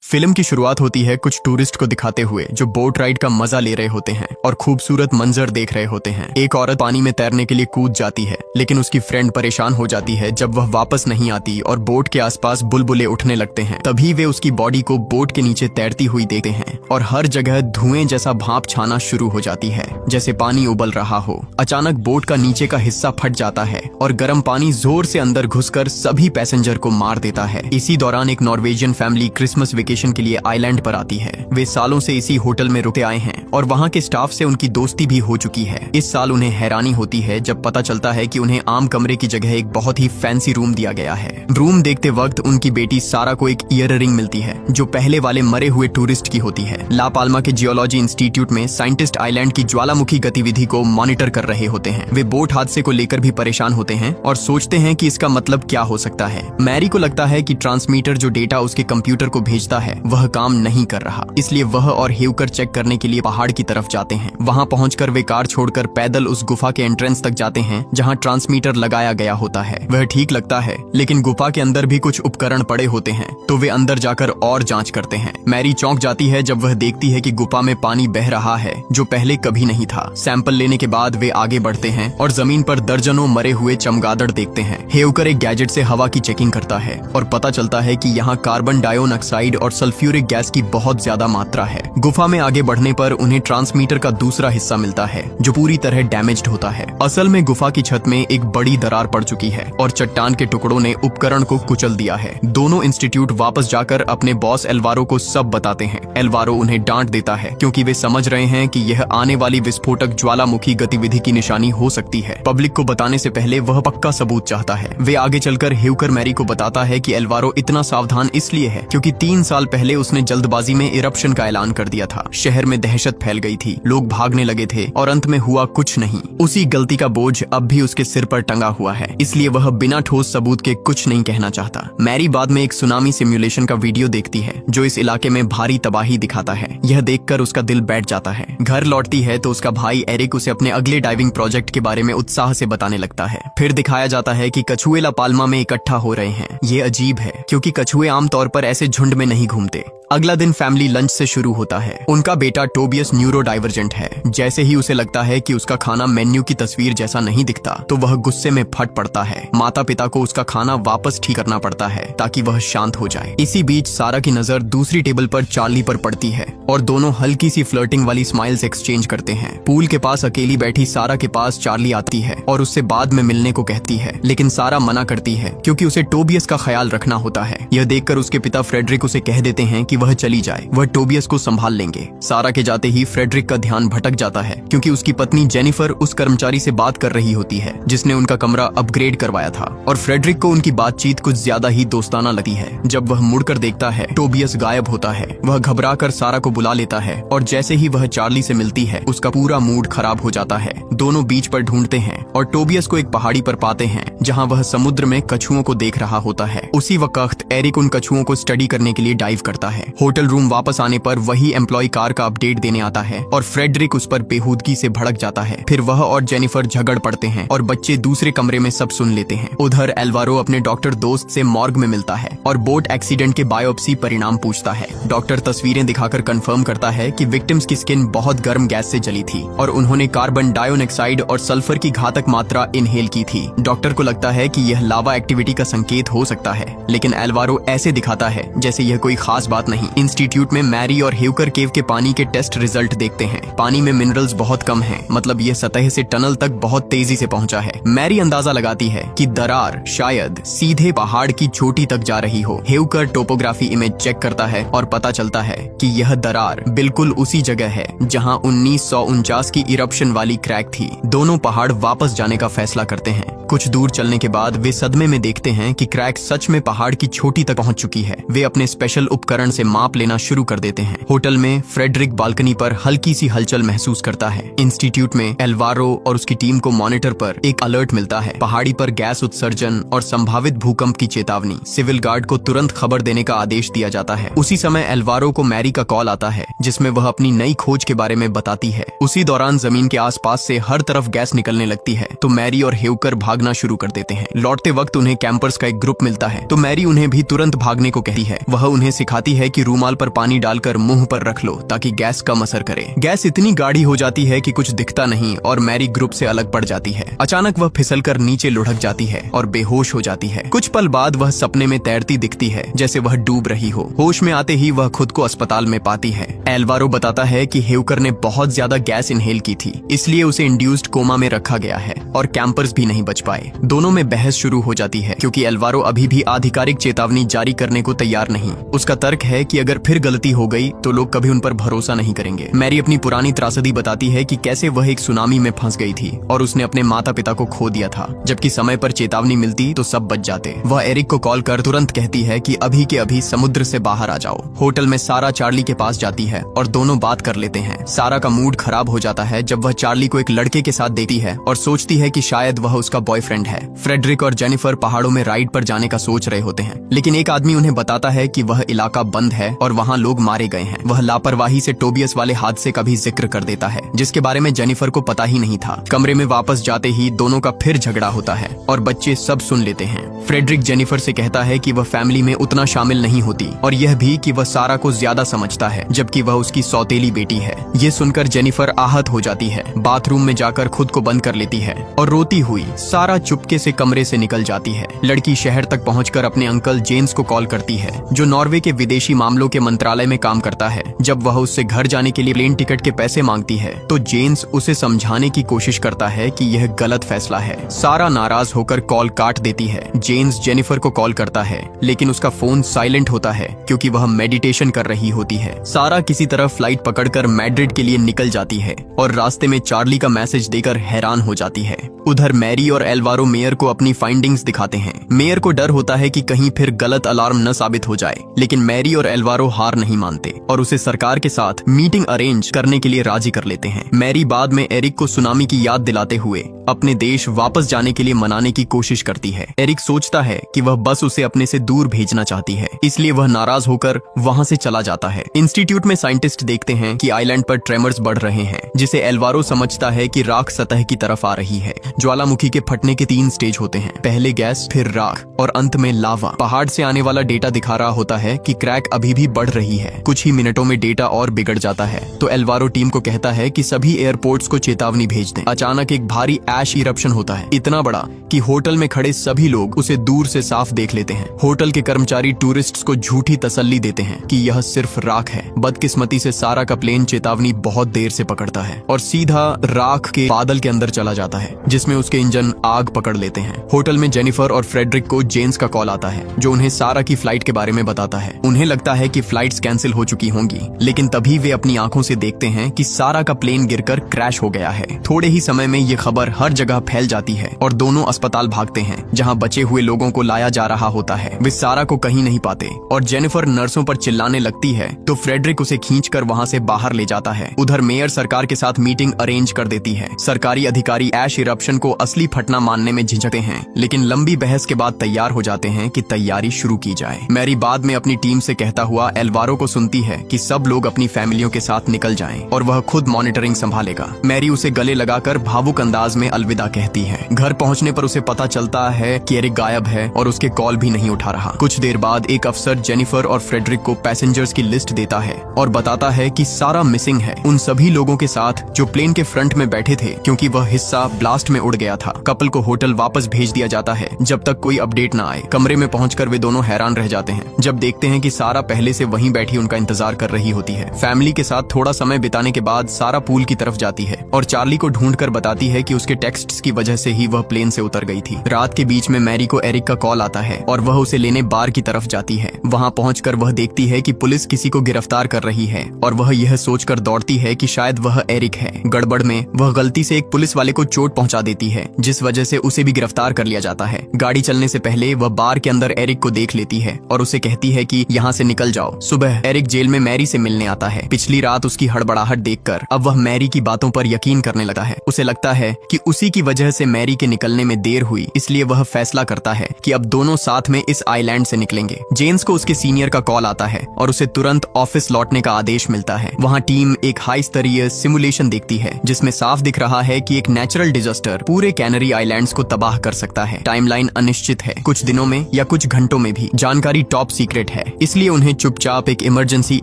Film की शुरुआत होती है कुछ टूरिस्ट को दिखाते हुए जो बोट राइड का मजा ले रहे होते हैं और खूबसूरत मंजर देख रहे होते हैं। एक औरत पानी में तैरने के लिए कूद जाती है, लेकिन उसकी फ्रेंड परेशान हो जाती है जब वह वापस नहीं आती और बोट के आसपास बुलबुले उठने लगते हैं। तभी वे उसकी बॉडी को बोट के नीचे तैरती हुई देखते हैं और हर जगह धुएं जैसा भाप छाना शुरू हो जाती है, जैसे पानी उबल रहा हो। अचानक बोट का नीचे का हिस्सा फट जाता है और गर्म पानी जोर से अंदर घुसकर सभी पैसेंजर को मार देता है। इसी दौरान एक नॉर्वेजियन फैमिली क्रिसमस वेकेशन के लिए आइलैंड पर आती है। वे सालों से इसी होटल में रुके आए हैं और वहाँ के स्टाफ से उनकी दोस्ती भी हो चुकी है। इस साल उन्हें हैरानी होती है जब पता चलता है कि उन्हें आम कमरे की जगह एक बहुत ही फैंसी रूम दिया गया है। रूम देखते वक्त उनकी बेटी सारा को एक ईयर रिंग मिलती है जो पहले वाले मरे हुए टूरिस्ट की होती है। ला पाल्मा के जियोलॉजी इंस्टीट्यूट में साइंटिस्ट आइलैंड की ज्वालामुखी गतिविधि को मॉनिटर कर रहे होते हैं। वे बोट हादसे को लेकर भी परेशान होते हैं और सोचते हैं कि इसका मतलब क्या हो सकता है। मैरी को लगता है कि ट्रांसमीटर जो डेटा उसके कंप्यूटर को भेजता है वह काम नहीं कर रहा, इसलिए वह और हेवकर चेक करने के लिए पहाड़ की तरफ जाते हैं। वहां पहुंचकर वे कार छोड़कर पैदल उस गुफा के एंट्रेंस तक जाते हैं जहां ट्रांसमीटर लगाया गया होता है। वह ठीक लगता है, लेकिन गुफा के अंदर भी कुछ उपकरण पड़े होते हैं, तो वे अंदर जाकर और जांच करते हैं। मैरी चौंक जाती है जब वह देखती है कि गुफा में पानी बह रहा है जो पहले कभी नहीं था। सैंपल लेने के बाद वे आगे बढ़ते हैं और जमीन पर दर्जनों मरे हुए चमगादड़ देखते हैं। हेवकर एक गैजेट से हवा की चेकिंग करता है और पता चलता है कि यहाँ कार्बन डाइऑक्साइड और सल्फ्यूरिक गैस की बहुत ज्यादा मात्रा है। गुफा में आगे बढ़ने पर उन्हें ट्रांसमीटर का दूसरा हिस्सा मिलता है जो पूरी तरह डैमेज्ड होता है। असल में गुफा की छत में एक बड़ी दरार पड़ चुकी है और चट्टान के टुकड़ों ने उपकरण को कुचल दिया है। दोनों इंस्टीट्यूट वापस जाकर अपने बॉस एल्वारो को सब बताते हैं। एल्वारो उन्हें डांट देता है क्योंकि वे समझ रहे हैं कि यह आने वाली विस्फोटक ज्वालामुखी गतिविधि की निशानी हो सकती है। पब्लिक को बताने से पहले वह पक्का सबूत चाहता है। वे आगे चलकर हेवकर मैरी को बताता है कि एल्वारो इतना सावधान इसलिए है क्योंकि 3 साल पहले उसने जल्दबाजी में इरप्शन का ऐलान कर दिया था। शहर में दहशत फैल गई थी, लोग भागने लगे थे और अंत में हुआ कुछ नहीं। उसी गलती का बोझ अब भी उसके सिर पर टंगा हुआ है, इसलिए वह बिना ठोस सबूत के कुछ नहीं कहना चाहता। मैरी बाद में एक सुनामी सिमुलेशन का वीडियो देखती है जो इस इलाके में भारी तबाही दिखाता है। यह देखकर उसका दिल बैठ जाता है। घर लौटती है तो उसका भाई एरिक उसे अपने अगले डाइविंग प्रोजेक्ट के बारे में उत्साह से बताने लगता है। फिर दिखाया जाता है कि कछुए ला पाल्मा में इकट्ठा हो रहे हैं। ये अजीब है क्योंकि कछुए आमतौर पर ऐसे झुंड में नहीं घूमते। अगला दिन फैमिली लंच से शुरू होता है। उनका बेटा टोबियस न्यूरो डाइवर्जेंट है। जैसे ही उसे लगता है कि उसका खाना मेन्यू की तस्वीर जैसा नहीं दिखता तो वह गुस्से में फट पड़ता है। माता पिता को उसका खाना वापस ठीक करना पड़ता है ताकि वह शांत हो जाए। इसी बीच सारा की नजर दूसरी टेबल पर चार्ली पर पड़ती है और दोनों हल्की सी फ्लर्टिंग वाली स्माइल्स एक्सचेंज करते हैं। पूल के पास अकेली बैठी सारा के पास चार्ली आती है और उससे बाद में मिलने को कहती है, लेकिन सारा मना करती है क्योंकि उसे टोबियस का ख्याल रखना होता है। यह देखकर उसके पिता फ्रेडरिक उसे कह देते हैं कि वह चली जाए, वह टोबियस को संभाल लेंगे। सारा के जाते ही फ्रेडरिक का ध्यान भटक जाता है क्योंकि उसकी पत्नी जेनिफर उस कर्मचारी से बात कर रही होती है जिसने उनका कमरा अपग्रेड करवाया था और फ्रेडरिक को उनकी बातचीत कुछ ज्यादा ही दोस्ताना लगती है। जब वह मुड़कर देखता है टोबियस गायब होता है। वह घबराकर सारा को बुला लेता है और जैसे ही वह चार्ली से मिलती है उसका पूरा मूड खराब हो जाता है। दोनों बीच पर ढूंढते हैं और टोबियस को एक पहाड़ी पर पाते हैं जहाँ वह समुद्र में कछुओं को देख रहा होता है। उसी वक्त एरिक उन कछुओं को स्टडी करने के लिए डाइव करता है। होटल रूम वापस आने पर वही एम्प्लॉय कार का अपडेट देने आता है और फ्रेडरिक उस पर बेहूदगी से भड़क जाता है। फिर वह और जेनिफर झगड़ पड़ते हैं और बच्चे दूसरे कमरे में सब सुन लेते हैं। उधर एल्वारो अपने डॉक्टर दोस्त से मॉर्ग में मिलता है और बोट एक्सीडेंट के बायोप्सी परिणाम पूछता है। डॉक्टर तस्वीरें दिखाकर कंफर्म करता है कि विक्टिम्स की स्किन बहुत गर्म गैस से जली थी और उन्होंने कार्बन डाइऑक्साइड और सल्फर की घातक मात्रा इनहेल की थी। डॉक्टर को लगता है कि यह लावा एक्टिविटी का संकेत हो सकता है, लेकिन एल्वारो ऐसे दिखाता है जैसे यह कोई खास बात नहीं। इंस्टीट्यूट में मैरी और हेवकर केव के पानी के टेस्ट रिजल्ट देखते हैं। पानी में मिनरल्स बहुत कम हैं, मतलब यह सतह से टनल तक बहुत तेजी से पहुंचा है। मैरी अंदाजा लगाती है कि दरार शायद सीधे पहाड़ की चोटी तक जा रही हो। हेवकर टोपोग्राफी इमेज चेक करता है और पता चलता है कि यह दरार बिल्कुल उसी जगह है जहां 1949 की इरप्शन वाली क्रैक थी। दोनों पहाड़ वापस जाने का फैसला करते हैं। कुछ दूर चलने के बाद वे सदमे में देखते हैं कि क्रैक सच में पहाड़ की चोटी तक पहुंच चुकी है। वे अपने स्पेशल उपकरण से माप लेना शुरू कर देते हैं। होटल में फ्रेडरिक बालकनी पर हल्की सी हलचल महसूस करता है। इंस्टीट्यूट में एल्वारो और उसकी टीम को मॉनिटर पर एक अलर्ट मिलता है। पहाड़ी पर गैस उत्सर्जन और संभावित भूकंप की चेतावनी। सिविल गार्ड को तुरंत खबर देने का आदेश दिया जाता है। उसी समय एल्वारो को मैरी का कॉल आता है जिसमें वह अपनी नई खोज के बारे में बताती है। उसी दौरान जमीन के आसपास से हर तरफ गैस निकलने लगती है तो मैरी और हेवकर भागना शुरू कर देते हैं। लौटते वक्त उन्हें कैंपर्स का एक ग्रुप मिलता है तो मैरी उन्हें भी तुरंत भागने को कहती है। वह उन्हें सिखाती है कि रूमाल पर पानी डालकर मुंह पर रख लो ताकि गैस कम असर करे। गैस इतनी गाढ़ी हो जाती है कि कुछ दिखता नहीं और मैरी ग्रुप से अलग पड़ जाती है। अचानक वह फिसलकर नीचे लुढ़क जाती है और बेहोश हो जाती है। कुछ पल बाद वह सपने में तैरती दिखती है जैसे वह डूब रही हो। होश में आते ही वह खुद को अस्पताल में पाती है। एल्वारो बताता है कि हेवकर ने बहुत ज्यादा गैस इनहेल की थी, इसलिए उसे इंड्यूस्ड कोमा में रखा गया है और कैंपर्स भी नहीं बच पाए। दोनों में बहस शुरू हो जाती है क्योंकि एल्वारो अभी भी आधिकारिक चेतावनी जारी करने को तैयार नहीं। उसका तर्क है कि अगर फिर गलती हो गई तो लोग कभी उन पर भरोसा नहीं करेंगे। मैरी अपनी पुरानी त्रासदी बताती है कि कैसे वह एक सुनामी में फंस गई थी और उसने अपने माता पिता को खो दिया था। जबकि समय पर चेतावनी मिलती तो सब बच जाते। वह एरिक को कॉल कर तुरंत कहती है कि अभी के अभी समुद्र से बाहर आ जाओ। होटल में सारा चार्ली के पास जाती है और दोनों बात कर लेते हैं। सारा का मूड खराब हो जाता है जब वह चार्ली को एक लड़के के साथ देखती है और सोचती है कि शायद वह उसका बॉयफ्रेंड है। फ्रेडरिक और जेनिफर पहाड़ों में राइड पर जाने का सोच रहे होते हैं, लेकिन एक आदमी उन्हें बताता है कि वह इलाका बंद है और वहाँ लोग मारे गए हैं। वह लापरवाही से टोबियस वाले हादसे का भी जिक्र कर देता है जिसके बारे में जेनिफर को पता ही नहीं था। कमरे में वापस जाते ही दोनों का फिर झगड़ा होता है और बच्चे सब सुन लेते हैं। फ्रेडरिक जेनिफर से कहता है कि वह फैमिली में उतना शामिल नहीं होती और यह भी कि वह सारा को ज्यादा समझता है जबकि वह उसकी सौतेली बेटी है। ये सुनकर जेनिफर आहत हो जाती है, बाथरूम में जाकर खुद को बंद कर लेती है और रोती हुई सारा चुपके से कमरे से निकल जाती है। लड़की शहर तक पहुंचकर अपने अंकल जेम्स को कॉल करती है जो नॉर्वे के विदेशी मामलों के मंत्रालय में काम करता है। जब वह उससे घर जाने के लिए प्लेन टिकट के पैसे मांगती है तो जेम्स उसे समझाने की कोशिश करता है कि यह गलत फैसला है। सारा नाराज होकर कॉल काट देती है। जेम्स जेनिफर को कॉल करता है लेकिन उसका फोन साइलेंट होता है क्योंकि वह मेडिटेशन कर रही होती है। सारा किसी तरह फ्लाइट पकड़कर मैड्रिड के लिए निकल जाती है और रास्ते में चार्ली का मैसेज देकर हैरान हो जाती है। उधर मैरी और एल्वारो मेयर को अपनी फाइंडिंग्स दिखाते हैं। मेयर को डर होता है कि कहीं फिर गलत अलार्म न साबित हो जाए, लेकिन मैरी और एल्वारो हार नहीं मानते और उसे सरकार के साथ मीटिंग अरेंज करने के लिए राजी कर लेते हैं। मैरी बाद में एरिक को सुनामी की याद दिलाते हुए अपने देश वापस जाने के लिए मनाने की कोशिश करती है। एरिक सोचता है कि वह बस उसे अपने से दूर भेजना चाहती है, इसलिए वह नाराज होकर वहां से चला जाता है। इंस्टीट्यूट में साइंटिस्ट देखते हैं कि आइलैंड पर ट्रेमर्स बढ़ रहे हैं, जिसे एल्वारो समझता है कि राख सतह की तरफ आ रही है। ज्वालामुखी के फटने के 3 स्टेज होते हैं, पहले गैस, फिर राख और अंत में लावा। पहाड़ से आने वाला डेटा दिखा रहा होता है कि क्रैक अभी भी बढ़ रही है। कुछ ही मिनटों में डेटा और बिगड़ जाता है तो एल्वारो टीम को कहता है कि सभी एयरपोर्ट्स को चेतावनी भेज दें। अचानक एक भारी ऐश इरप्शन होता है, इतना बड़ा कि होटल में खड़े सभी लोग उसे दूर से साफ देख लेते हैं। होटल के कर्मचारी टूरिस्ट्स को झूठी तसल्ली देते हैं कि यह सिर्फ राख है। बदकिस्मती से सारा का प्लेन चेतावनी बहुत देर से पकड़ता है और सीधा राख के बादल के अंदर चला जाता है, जिसमें उसके इंजन आग पकड़ लेते हैं। होटल में जेनिफर और फ्रेडरिक को जेम्स का कॉल आता है जो उन्हें सारा की फ्लाइट के बारे में बताता है। उन्हें लगता है कि फ्लाइट्स कैंसिल हो चुकी होंगी, लेकिन तभी वे अपनी आंखों से देखते हैं कि सारा का प्लेन गिरकर क्रैश हो गया है। थोड़े ही समय में ये खबर हर जगह फैल जाती है और दोनों अस्पताल भागते हैं जहां बचे हुए लोगों को लाया जा रहा होता है। वे सारा को कहीं नहीं पाते और जेनिफर नर्सों पर चिल्लाने लगती है तो फ्रेडरिक उसे खींचकर वहां से बाहर ले जाता है। उधर मेयर सरकार के साथ मीटिंग अरेंज कर देती है। सरकारी अधिकारी ऐश इरप्शन को असली फटना मानने में झिझकते हैं, लेकिन लंबी बहस के बाद तैयार हो जाते हैं कि तैयारी शुरू की जाए। मैरी बाद में अपनी टीम से कहता हुआ एल्वारो को सुनती है कि सब लोग अपनी फैमिलियों के साथ निकल जाएं और वह खुद मॉनिटरिंग संभालेगा। मैरी उसे गले लगाकर भावुक अंदाज में अलविदा कहती है। घर पहुंचने पर उसे पता चलता है कि एरिक गायब है और उसके कॉल भी नहीं उठा रहा। कुछ देर बाद एक अफसर जेनिफर और फ्रेडरिक को पैसेंजर्स की लिस्ट देता है और बताता है कि सारा मिसिंग है, उन सभी लोगों के साथ जो प्लेन के फ्रंट में बैठे थे, क्योंकि वह हिस्सा ब्लास्ट में उड़ गया था। कपल को होटल वापस भेज दिया जाता है जब तक कोई अपडेट न आए। कमरे में पहुंचकर वे दोनों हैरान रह जाते हैं जब देखते हैं कि सारा पहले से वहीं बैठी उनका इंतजार कर रही होती है। फैमिली के साथ थोड़ा समय बिताने के बाद सारा पूल की तरफ जाती है और चार्ली को ढूंढकर बताती है कि उसके टेक्स्ट्स की वजह से ही वह प्लेन से उतर गई थी। रात के बीच में मैरी को एरिक का कॉल आता है और वह उसे लेने बार की तरफ जाती है। वहां पहुंचकर वह देखती है कि पुलिस किसी को गिरफ्तार कर रही है और वह यह सोचकर दौड़ती है कि शायद वह एरिक है। गड़बड़ में वह गलती से एक पुलिस वाले को चोट पहुंचा देती है, जिस वजह से उसे भी गिरफ्तार कर लिया जाता है। गाड़ी चलने से पहले वह बार के अंदर एरिक को देख लेती है और उसे कहती है कि यहाँ से निकल जाओ। सुबह एरिक जेल में मैरी से मिलने आता है। पिछली रात उसकी हड़बड़ाहट देखकर अब वह मैरी की बातों पर यकीन करने लगा है। उसे लगता है कि उसी की वजह से मैरी के निकलने में देर हुई, इसलिए वह फैसला करता है कि अब दोनों साथ में इस आइलैंड से निकलेंगे। जेम्स को उसके सीनियर का कॉल आता है और उसे तुरंत ऑफिस लौटने का आदेश मिलता है। वहाँ टीम एक हाई स्तरीय सिमुलेशन देखती है जिसमें साफ दिख रहा है कि एक नेचुरल डिजास्टर पूरे कैनरी आइलैंड्स को तबाह कर सकता है। टाइमलाइन अनिश्चित है, कुछ दिनों में या कुछ घंटों में भी। जानकारी टॉप सीक्रेट है, इसलिए उन्हें चुपचाप एक इमरजेंसी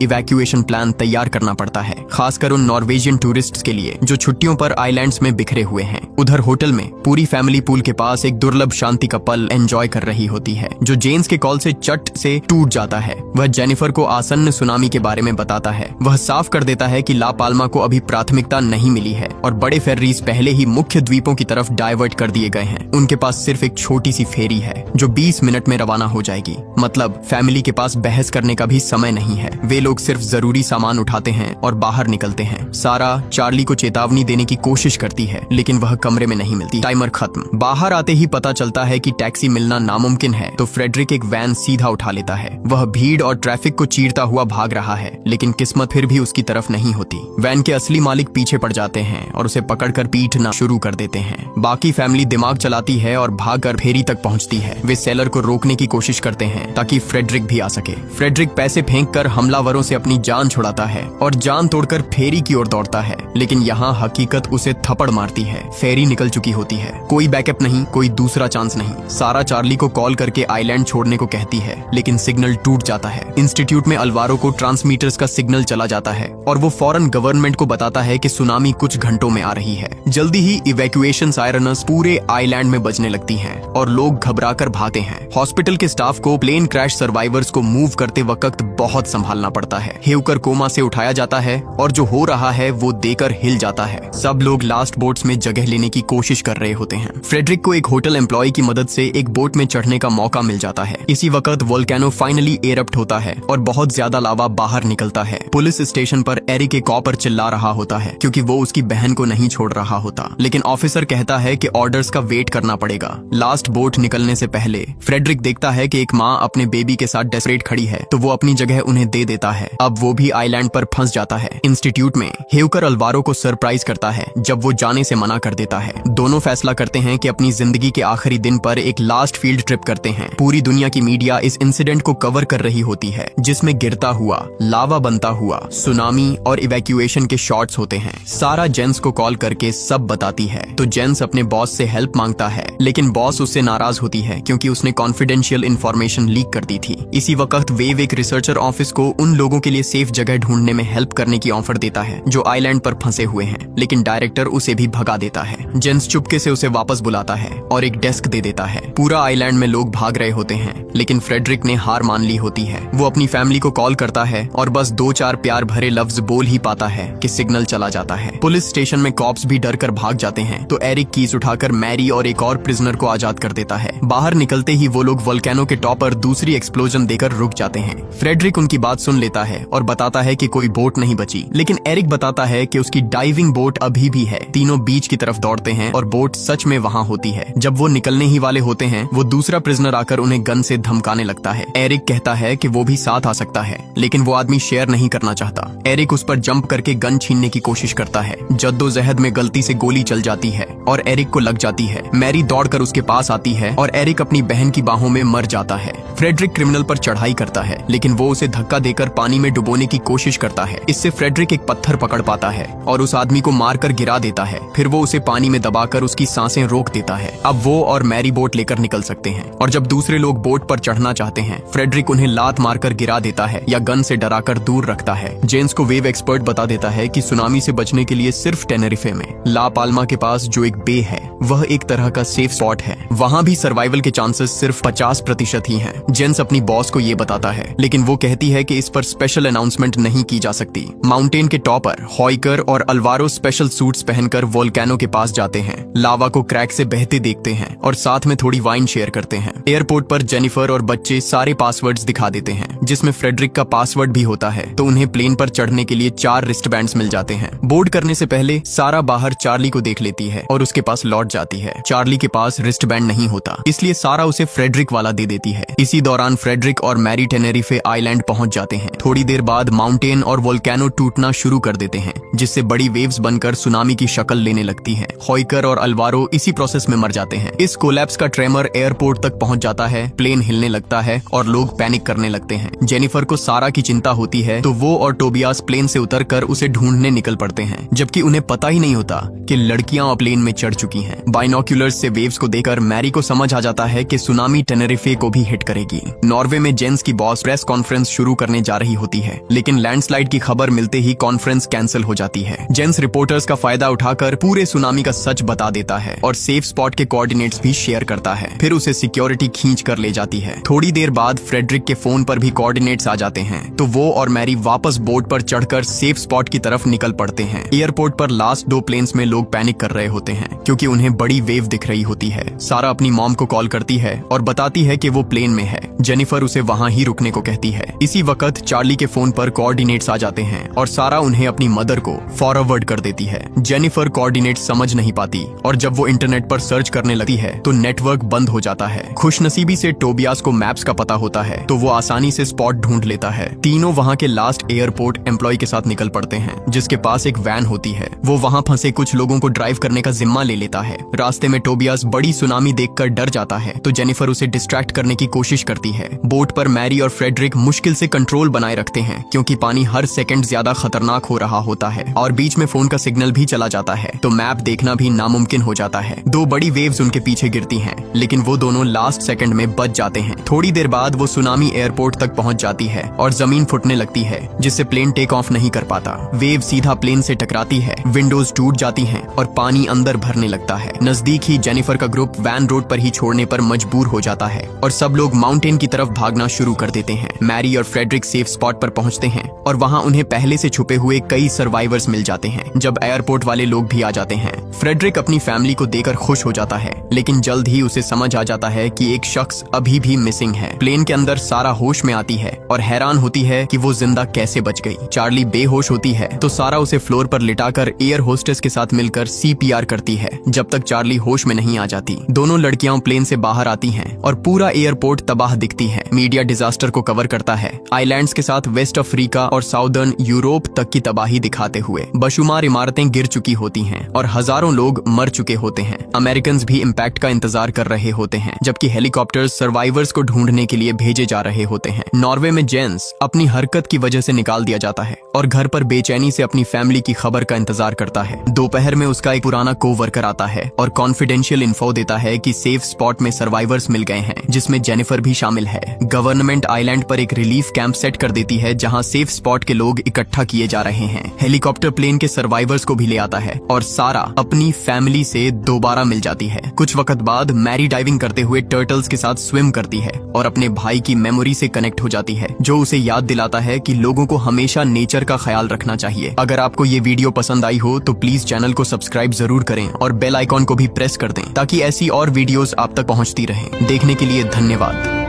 इवैक्यूएशन प्लान तैयार करना पड़ता है, खासकर उन नॉर्वेजियन टूरिस्ट्स के लिए जो छुट्टियों पर आइलैंड्स में बिखरे हुए हैं। उधर होटल में पूरी फैमिली पूल के पास एक दुर्लभ शांति का पल एंजॉय कर रही होती है, जो जेम्स के कॉल से चट से टूट जाता है। वह जेनिफर को आसन्न सुनामी के बारे में बताता है। वह साफ कर देता है कि ला पाल्मा को अभी प्राथमिकता नहीं मिली है और बड़े फेर्रीज पहले ही मुख्य द्वीपों की तरफ डाइवर्ट कर दिए गए हैं। उनके पास सिर्फ एक छोटी सी फेरी है जो 20 मिनट में रवाना हो जाएगी। मतलब फैमिली के पास बहस करने का भी समय नहीं है। वे लोग सिर्फ जरूरी सामान उठाते हैं और बाहर निकलते हैं। सारा चार्ली को चेतावनी देने की कोशिश करती है, लेकिन वह कमरे में नहीं मिलती। टाइमर खत्म। बाहर आते ही पता चलता है कि टैक्सी मिलना नामुमकिन है, तो फ्रेडरिक एक वैन सीधा उठा लेता है। वह भीड़ और ट्रैफिक को चीरता हुआ भाग रहा है, लेकिन किस्मत फिर भी उसकी तरफ नहीं होती। वैन के असली मालिक पीछे पड़ जाते हैं और उसे पकड़कर पीटना शुरू कर देते हैं। बाकी फैमिली दिमाग चलाती है और भागकर फेरी तक पहुंचती है। वे सेलर को रोकने की कोशिश करते हैं ताकि फ्रेडरिक भी आ सके। फ्रेडरिक पैसे फेंककर हमलावरों से अपनी जान छुड़ाता है और जान तोड़कर फेरी की ओर दौड़ता है, लेकिन यहाँ हकीकत उसे थप्पड़ मारती है। फेरी निकल चुकी होती है। कोई बैकअप नहीं, कोई दूसरा चांस नहीं। सारा चार्ली को कॉल करके आइलैंड छोड़ने को कहती है, लेकिन सिग्नल टूट जाता है। इंस्टीट्यूट में अल्वारो को ट्रांसमीटर्स का सिग्नल चला जाता है और वो फौरन गवर्नमेंट को बताता है कि सुनामी कुछ घंटों में आ रही है। जल्दी ही इवैक्यूएशन सायरन्स पूरे आइलैंड में बजने लगती हैं और लोग घबराकर भागते हैं। हॉस्पिटल के स्टाफ को प्लेन क्रैश सर्वाइवर्स को मूव करते वक्त बहुत संभालना पड़ता है। हेवकर कोमा से उठाया जाता है और जो हो रहा है वो देकर हिल जाता है। सब लोग लास्ट बोट्स में जगह लेने की कोशिश कर रहे होते हैं। फ्रेडरिक को एक होटल एम्प्लॉय की मदद से एक बोट में चढ़ने का मौका मिल जाता है। इसी वक्त वोल्केनो फाइनली एरप्ट होता है और बहुत ज्यादा लावा बाहर निकलता है। पुलिस स्टेशन पर एरिक एक कॉपर चिल्ला रहा होता है क्योंकि वो उसकी बहन को नहीं छोड़ रहा होता, लेकिन ऑफिसर कहता है कि ऑर्डर्स का वेट करना पड़ेगा। लास्ट बोट निकलने से पहले फ्रेडरिक देखता है कि एक माँ अपने बेबी के साथ डेस्परेट खड़ी है, तो वो अपनी जगह उन्हें दे देता है। अब वो भी आइलैंड पर फंस जाता है। इंस्टीट्यूट में हेवकर अल्वारो को सरप्राइज करता है जब वो जाने से मना कर देता है। दोनों फैसला करते हैं कि अपनी जिंदगी के आखिरी दिन पर एक लास्ट फील्ड ट्रिप करते हैं। पूरी दुनिया की मीडिया इस इंसिडेंट को कवर कर रही होती है, जिसमें गिरता हुआ, लावा बनता हुआ, सुनामी और इवैक्यूएशन के शॉट्स होते हैं। सारा जेंस को कॉल करके सब बताती है, तो जेंस अपने बॉस से हेल्प मांगता है, लेकिन बॉस उससे नाराज होती है क्योंकि उसने कॉन्फिडेंशियल इंफॉर्मेशन लीक कर दी थी। इसी वक्त वेव एक रिसर्चर ऑफिस को उन लोगों के लिए सेफ जगह ढूंढने में हेल्प करने की ऑफर देता है जो आइलैंड पर फंसे हुए हैं, लेकिन डायरेक्टर उसे भी भगा देता है। जेंस चुपके से उसे वापस बुलाता है और एक डेस्क दे देता है। पूरा आइलैंड में लोग भाग रहे होते हैं, लेकिन फ्रेडरिक ने हार मान ली होती है। वो अपनी फैमिली को कॉल करता है और बस 2-4 प्यार भरे लफ्ज बोल ही पाता है कि सिग्नल चला जाता है। पुलिस स्टेशन में कॉप्स भी डर कर भाग जाते हैं, तो एरिक कीज उठाकर मैरी और एक और प्रिजनर को आजाद कर देता है। बाहर निकलते ही वो लोग वोल्केनो के टॉप पर दूसरी एक्सप्लोजन देकर रुक जाते हैं। फ्रेडरिक उनकी बात सुन लेता है और बताता है कि कोई बोट नहीं बची, लेकिन एरिक बताता है कि उसकी डाइविंग बोट अभी भी है। तीनों बीच की तरफ दौड़ते हैं और बोट सच में वहाँ होती है। जब वो निकलने ही वाले होते हैं, वो दूसरा प्रिजनर आकर उन्हें गन से धमकाने लगता है। एरिक कहता है कि वो भी साथ आ सकता है, लेकिन वो आदमी शेयर नहीं करना चाहता। एरिक उस पर जंप करके गन छीनने की कोशिश करता है। जद्दोजहद में गलती से गोली चल जाती है और एरिक को लग जाती है। मैरी दौड़कर उसके पास आती है और एरिक अपनी बहन की बाहों में मर जाता है। फ्रेडरिक क्रिमिनल पर चढ़ाई करता है, लेकिन वो उसे धक्का देकर पानी में डुबोने की कोशिश करता है। इससे फ्रेडरिक एक पत्थर पकड़ पाता है और उस आदमी को मारकर गिरा देता है। फिर वो उसे पानी में दबाकर उसकी सांसें रोक देता है। अब वो और मैरी बोट लेकर निकल सकते हैं, और जब दूसरे लोग बोट पर चढ़ना चाहते हैं, फ्रेडरिक उन्हें लात मारकर गिरा देता है या गन से डराकर दूर रखता है। जेम्स को वेव एक्सपर्ट बता देता है कि सुनामी से बचने के लिए सिर्फ टेनेरिफे में ला पाल्मा के पास जो एक बे है, वह एक तरह का सेफ स्पॉट है। वहाँ भी सर्वाइवल के चांसेस सिर्फ 50% ही हैं। जेम्स अपनी बॉस को ये बताता है, लेकिन वो कहती है कि इस पर स्पेशल अनाउंसमेंट नहीं की जा सकती। माउंटेन के टॉपर हॉइकर और अल्वारो स्पेशल सूट्स पहनकर वोल्केनो के पास जाते हैं, लावा को क्रैक से बहते देखते हैं और साथ में थोड़ी वाइन शेयर करते हैं। एयरपोर्ट पर जेनिफर और बच्चे सारे पासवर्ड्स दिखा देते हैं, जिसमें फ्रेडरिक का पासवर्ड भी होता है, तो उन्हें प्लेन पर चढ़ने के लिए 4 रिस्टबैंड्स मिल जाते हैं। बोर्ड करने से पहले सारा बाहर चार्ली को देख लेती है और उसके पास लौट जाती है। चार्ली के पास रिस्टबैंड नहीं होता, इसलिए सारा उसे फ्रेडरिक वाला दे देती है। इसी दौरान फ्रेडरिक और मैरी टेनेरिफे आइलैंड पहुंच जाते हैं। थोड़ी देर बाद माउंटेन और वोल्केनो टूटना शुरू कर देते हैं, जिससे बड़ी वेव्स बनकर सुनामी की शक्ल लेने लगती हैं। हॉइकर और अल्वारो इसी प्रोसेस में मर जाते हैं। इस कोलैप्स का ट्रेमर एयरपोर्ट तक पहुंच जाता है, प्लेन हिलने लगता है और लोग पैनिक करने लगते हैं। जेनिफर को सारा की चिंता होती है, तो वो और टोबियास प्लेन से उतरकर उसे ढूंढने निकल पड़ते हैं, जबकि उन्हें पता ही नहीं होता कि लड़कियां प्लेन में चढ़ चुकी हैं। बाइनोक्यूलर्स से वेव्स को देखकर मैरी को समझ आ जाता है कि सुनामी टेनेरिफे को भी हिट करेगी। नॉर्वे में जेंस की बॉस प्रेस कॉन्फ्रेंस शुरू करने जा रही होती है, लेकिन लैंडस्लाइड की खबर मिलते ही कॉन्फ्रेंस कैंसिल हो जाती है। जेंस रिपोर्टर्स का फायदा उठाकर पूरे सुनामी का सच बता देता है और सेफ स्पॉट के कोऑर्डिनेट्स भी शेयर करता है। फिर उसे सिक्योरिटी खींच कर ले जाती है। थोड़ी देर बाद फ्रेडरिक के फोन पर भी कोऑर्डिनेट्स आ जाते हैं, तो वो और मैरी वापस बोट पर चढ़कर सेफ स्पॉट की तरफ निकल पड़ते हैं। एयरपोर्ट पर लास्ट 2 प्लेन्स में लोग पैनिक कर रहे होते हैं क्योंकि उन्हें बड़ी वेव दिख रही होती है। सारा अपनी मॉम को कॉल करती है और बताती है कि वो प्लेन में है। जेनिफर उसे वहां ही रुकने को कहती है। इसी वक्त चार्ली के फोन पर कोऑर्डिनेट्स आ जाते हैं और सारा उन्हें अपनी मदर को फॉरवर्ड कर देती है। जेनिफर कोऑर्डिनेट्स समझ नहीं पाती और जब वो इंटरनेट पर सर्च करने लगती है तो नेटवर्क बंद हो जाता है। खुशनसीबी से टोबियास को मैप्स का पता होता है, तो वो आसानी से स्पॉट ढूंढ लेता है। तीनों वहां के लास्ट एयरपोर्ट एम्प्लॉय के साथ निकल पड़ते हैं, जिसके पास एक वैन होती है। वो वहां फंसे कुछ लोगों को ड्राइव करने का जिम्मा ले लेता है। रास्ते में टोबियास बड़ी सुनामी देखकर डर जाता है, तो जेनिफर उसे डिस्ट्रैक्ट करने की कोशिश करती है। बोट पर मैरी और फ्रेडरिक मुश्किल से कंट्रोल बनाए रखते हैं क्योंकि पानी हर सेकंड ज्यादा खतरनाक हो रहा होता है और बीच में फोन का सिग्नल भी चला जाता है, तो मैप देखना भी नामुमकिन हो जाता है। 2 बड़ी वेव्स उनके पीछे गिरती हैं, लेकिन वो दोनों लास्ट सेकंड में बच जाते हैं। थोड़ी देर बाद वो सुनामी एयरपोर्ट तक पहुंच जाती है और जमीन फुटने लगती है, जिससे प्लेन टेक ऑफ नहीं कर पाता। वेव सीधा प्लेन से टकराती है, विंडोज टूट जाती हैं और पानी अंदर भरने लगता है। नजदीक ही जेनिफर का ग्रुप वैन रोड पर ही छोड़ने पर मजबूर हो जाता है और सब लोग माउंटेन की तरफ भागना शुरू कर देते हैं। मैरी और फ्रेडरिक सेफ स्पॉट पर पहुंचते हैं और वहां उन्हें पहले से छुपे हुए कई सर्वाइवर्स मिल जाते हैं। जब एयरपोर्ट वाले लोग भी आ जाते हैं, फ्रेडरिक अपनी फैमिली को देकर खुश हो जाता है, लेकिन जल्द ही उसे समझ आ जाता है कि एक शख्स अभी भी मिसिंग है। प्लेन के अंदर सारा होश में आती है और हैरान होती है कि वो जिंदा कैसे बच गई। चार्ली बेहोश होती है, तो सारा उसे फ्लोर पर लिटाकर एयर होस्टेस के साथ मिलकर CPR करती है जब तक चार्ली होश में नहीं आ जाती। दोनों लड़कियां प्लेन से बाहर आती हैं और पूरा एयरपोर्ट तबाह दिखती है। मीडिया डिजास्टर को कवर करता है, आइलैंड्स के साथ वेस्ट अफ्रीका और साउदर्न यूरोप तक की तबाही दिखाते हुए। बशुमार इमारतें गिर चुकी होती हैं और हजारों लोग मर चुके होते हैं। अमेरिकन्स भी इम्पैक्ट का इंतजार कर रहे होते हैं, जबकि हेलीकॉप्टर्स सर्वाइवर्स को ढूंढने के लिए भेजे जा रहे होते हैं। नॉर्वे में जेंस अपनी हरकत की वजह से निकाल दिया जाता है और घर पर बेचैनी से अपनी फैमिली की खबर का इंतजार करता है। दोपहर में उसका एक पुराना कोवर्कर आता है और कॉन्फिडेंशियल इन्फो देता है कि सेफ स्पॉट में सर्वाइवर्स मिल गए हैं, जिसमें जेनिफर भी शामिल है। गवर्नमेंट आइलैंड पर एक रिलीफ कैंप सेट कर देती है जहां सेफ स्पॉट के लोग इकट्ठा किए जा रहे हैं। हेलीकॉप्टर प्लेन के सर्वाइवर्स को भी ले आता है और सारा अपनी फैमिली से दोबारा मिल जाती है। कुछ वक्त बाद मैरी डाइविंग करते हुए टर्टल्स के साथ स्विम करती है और अपने भाई की मेमोरी से कनेक्ट हो जाती है, जो उसे याद दिलाता है कि लोगों को हमेशा नेचर का ख्याल रखना चाहिए। अगर आपको ये वीडियो पसंद आई हो तो प्लीज चैनल को सब्सक्राइब जरूर करें और बेल आइकॉन को भी प्रेस कर दें ताकि ऐसी और वीडियोस आप तक पहुंचती रहें। देखने के लिए धन्यवाद।